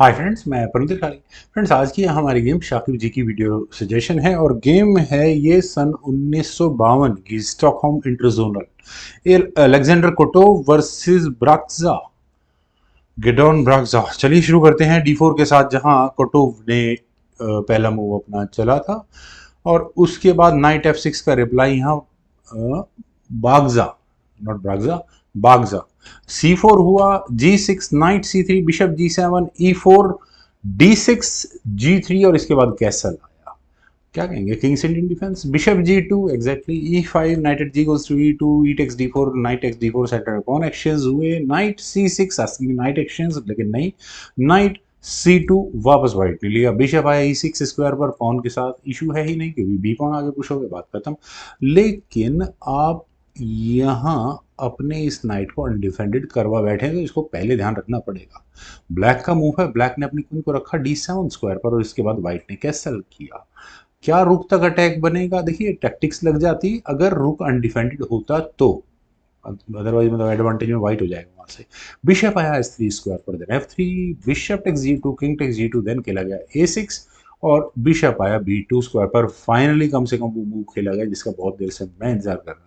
Hi friends, मैं परमजीत खाली। Friends, आज की हमारी गेम शाकिब जी की वीडियो सजेशन है और गेम है ये सन 1952 की Stockholm interzonal Alexander Kotov versus Barcza, Gideon Barcza. चलिए शुरू करते हैं D4 के साथ, जहां कोटोव ने पहला मूव अपना चला था और उसके बाद नाइट F6 का रिप्लाई यहाँ बागजा, नॉट ब्राक्जा, बागजा। C4 हुआ, G6 night C3 bishop G7 E4 D6 G3 और इसके बाद कैसल आया। क्या कहेंगे, king's Indian defence. Bishop G2 exactly, E5 knight at G goes to E2 E takes D4 knight takes D4 सेटर upon exchange हुए। Knight C6 asking knight exchange, लेकिन नहीं। नाइट C2 वापस व्हाइट ने लिया। बिशप आया E6 स्क्वायर पर, pawn के साथ इशू है ही नहीं क्योंकि बी पॉन आगे पुश हो गया, बात खत्म। लेकिन आप यहाँ अपने इस नाइट को अनडिफेंडेड करवा बैठे तो इसको पहले ध्यान रखना पड़ेगा। ब्लैक का मूव है, ब्लैक ने अपनी क्वीन को रखा D7 स्क्वायर पर और इसके बाद व्हाइट ने कैसल किया। क्या रुक तक अटैक बनेगा? देखिए, टैक्टिक्स लग जाती अगर रुक अनडिफेंडेड होता तो, अदरवाइज मतलब एडवांटेज में व्हाइट हो जाएगा वहां से। बिशप आया S3 स्क्वायर पर, then F3, bishop takes G2, king takes G2, then खेला गया A6 और बिशप आया B2 स्क्वायर पर। फाइनली कम से कम वो मूव खेला गया जिसका बहुत देर से मैं इंतजार कर रहा था।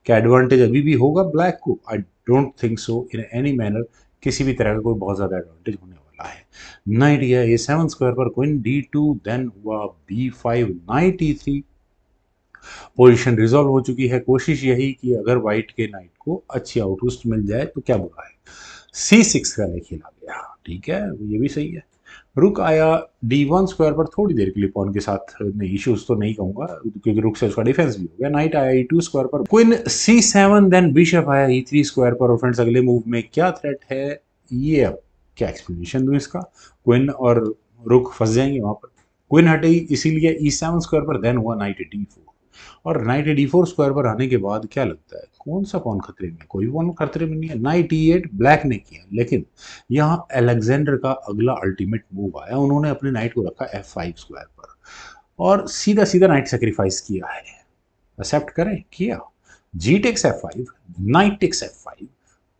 क्या एडवांटेज अभी भी होगा ब्लैक को? I don't think so in any manner. किसी भी तरह का कोई बहुत ज्यादा एडवांटेज होने वाला है। नाइट गया A7 स्क्वायर पर, क्वीन D2, देन हुआ B5 night E3। Position resolve हो चुकी है। कोशिश यही कि अगर व्हाइट के नाइट को अच्छी आउटपोस्ट मिल जाए तो क्या बुरा है। C6 का नहीं खेला गया, ठीक है, ये भी सही है। रुक आया D1 स्क्वायर पर, थोड़ी देर के लिए पॉन के साथ नहीं, इश्यूज तो नहीं कहूंगा क्योंकि रुक से उसका डिफेंस भी हो गया। नाइट आया E2 स्क्वायर पर, क्वीन C7, देन बिशप आया E3 स्क्वायर पर। और फ्रेंड्स, अगले मूव में क्या थ्रेट है ये, अब क्या एक्सप्लेनेशन दूं इसका। क्वीन और रुक फंस जाएंगे वहां पर। क्वीन हटी इसीलिए E7 स्क्वायर पर, देन हुआ नाइट D4 और नाइट D4 स्क्वायर पर आने के बाद क्या लगता है कौन सा पॉन खतरे में? कोई पॉन खतरे में नहीं है। नाइट E8 ब्लैक ने किया, लेकिन यहाँ अलेक्जेंडर का अगला अल्टीमेट मूव आया। उन्होंने अपने नाइट को रखा F5 स्क्वायर पर और सीधा सीधा नाइट सेक्रीफाइस किया है। एक्सेप्ट करें, किया। G takes F5, knight takes F5,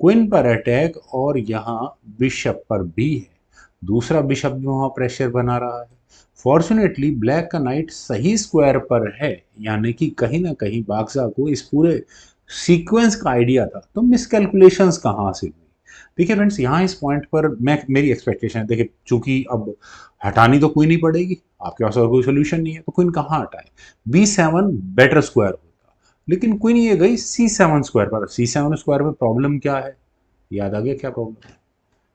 queen पर अटैक और यहाँ बिशप पर भी है। दूसरा बिशप भी वहां प्रेशर बना रहा है। फॉर्चुनेटली ब्लैक का नाइट सही स्क्वायर पर है, यानी कि कहीं ना कहीं बागजा को इस पूरे सीक्वेंस का आइडिया था। तो मिसकैलकुलेशंस कहाँ से हुई? देखिए फ्रेंड्स, यहाँ इस पॉइंट पर मैं मेरी एक्सपेक्टेशन है, देखिए चूंकि अब हटानी तो क्वीन ही पड़ेगी, आपके पास और कोई सोल्यूशन नहीं है, तो क्वीन कहाँ हटाए? B7 बेटर स्क्वायर होता, लेकिन क्वीन ये गई C7 स्क्वायर पर। C7 स्क्वायर पर प्रॉब्लम क्या है? याद आ गया क्या प्रॉब्लम है?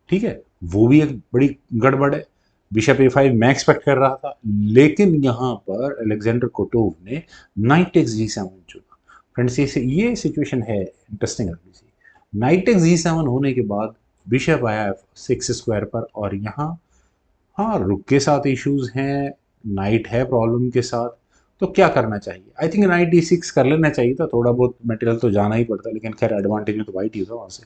ठीक है, वो भी एक बड़ी गड़बड़ है। बिशप A5 मैं एक्सपेक्ट कर रहा था, लेकिन यहां पर अलेक्जेंडर कोटोव ने नाइट टेक्स G7 चुना। फ्रेंड्स, ये सिचुएशन है इंटरेस्टिंग अगली सी। नाइट टेक्स G7 होने के बाद बिशप आया F6 स्क्वायर पर और यहाँ हाँ रुक के साथ इश्यूज हैं, नाइट है प्रॉब्लम के साथ। तो क्या करना चाहिए? आई थिंक नाइट D6 कर लेना चाहिए था, थोड़ा बहुत मटेरियल तो जाना ही पड़ता, लेकिन खैर एडवांटेज में तो वाइट ही था वहां से।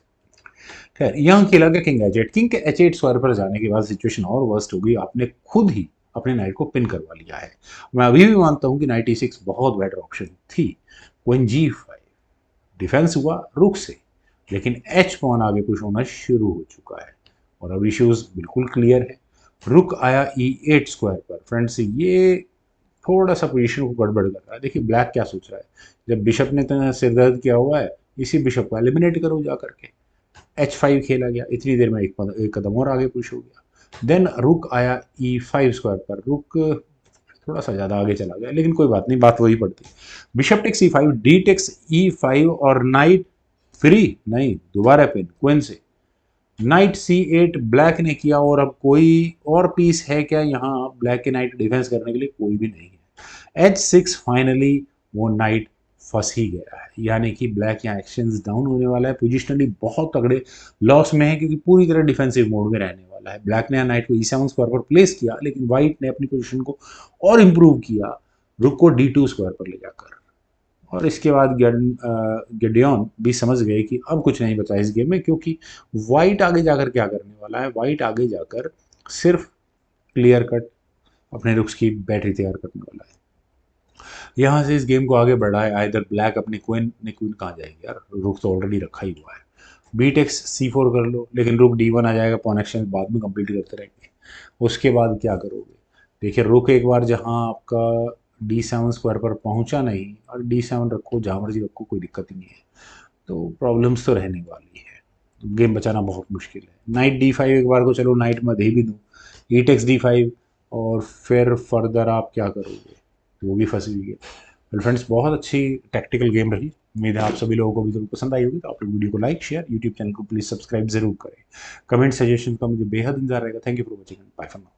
खैर, यहाँ खेला गया किंग H8। किंग के H8 स्क्वायर पर जाने के बाद सिचुएशन और वर्स्ट हो गई। आपने खुद ही अपने नाइट को पिन करवा लिया है। मैं अभी भी मानता हूं कि नाइट E6 बहुत बेटर ऑप्शन थी। क्वीन G5 डिफेंस हुआ रुक से, लेकिन एच पॉन आगे पुश होना शुरू हो चुका है और अब इश्यूज बिल्कुल क्लियर है। रुक आया E8 स्क्वायर पर। फ्रेंड्स, ये थोड़ा सा पोजीशन को गड़बड़ कर रहा है। देखिए ब्लैक क्या सोच रहा है, जब बिशप ने इतना सिरदर्द किया हुआ है, इसी बिशप को एलिमिनेट करो जा करके। H5 खेला गया, इतनी देर में एक कदम और आगे पुश हो गया। देन रुक आया E5 स्क्वायर पर। रुक थोड़ा सा ज्यादा आगे चला गया, लेकिन कोई बात नहीं, बात वही पड़ती। Bishop takes E5, D takes E5 और नाइट फ्री नहीं, दोबारा पिन क्वीन से। नाइट C8 ब्लैक ने किया और अब कोई और पीस है क्या यहाँ ब्लैक के नाइट डिफेंस करने के लिए? कोई भी नहीं है। H6 फाइनली वो नाइट फंस ही गया है, यानी कि ब्लैक यहाँ एक्सचेंज डाउन होने वाला है। पोजिशनली बहुत तगड़े लॉस में है क्योंकि पूरी तरह डिफेंसिव मोड में रहने वाला है। ब्लैक ने यहाँ नाइट को E7 स्क्वायर पर प्लेस किया, लेकिन व्हाइट ने अपनी पोजिशन को और इम्प्रूव किया, रुक को D2 स्क्वायर पर ले जाकर। और इसके बाद गेडियन भी समझ गए कि अब कुछ नहीं बचा इस गेम में, क्योंकि वाइट आगे जाकर क्या करने वाला है? वाइट आगे जाकर सिर्फ क्लियर कट अपने रुक्स की बैटरी तैयार करने वाला है। यहाँ से इस गेम को आगे बढ़ाए आइदर ब्लैक अपनी क्वीन कहाँ जाएगी यार, रुख तो ऑलरेडी रखा ही हुआ है। बी टेक्स C4 कर लो, लेकिन रुक D1 आ जाएगा, पॉन एक्सचेंज बाद में कंप्लीट करते रहेंगे। उसके बाद क्या करोगे? देखिए रुक एक बार जहाँ आपका D7 स्क्वायर पर पहुंचा नहीं, और D7 रखो, जहाँ मर्जी रखो, कोई दिक्कत ही नहीं है। तो प्रॉब्लम्स तो रहने वाली है, गेम बचाना बहुत मुश्किल है। नाइट D5 एक बार को चलो नाइट में दे भी दूँ, ई टेक्स D5, और फिर फर्दर आप क्या करोगे? तो वो भी फंस गई है। वेल फ्रेंड्स, बहुत अच्छी टैक्टिकल गेम रही। उम्मीद है आप सभी लोगों को भी जरूर पसंद आई होगी। तो आप लोग वीडियो को लाइक, शेयर, यूट्यूब चैनल को प्लीज़ सब्सक्राइब जरूर करें। कमेंट सजेशन का मुझे बेहद इंतजार रहेगा। Thank you for watching, bye for now.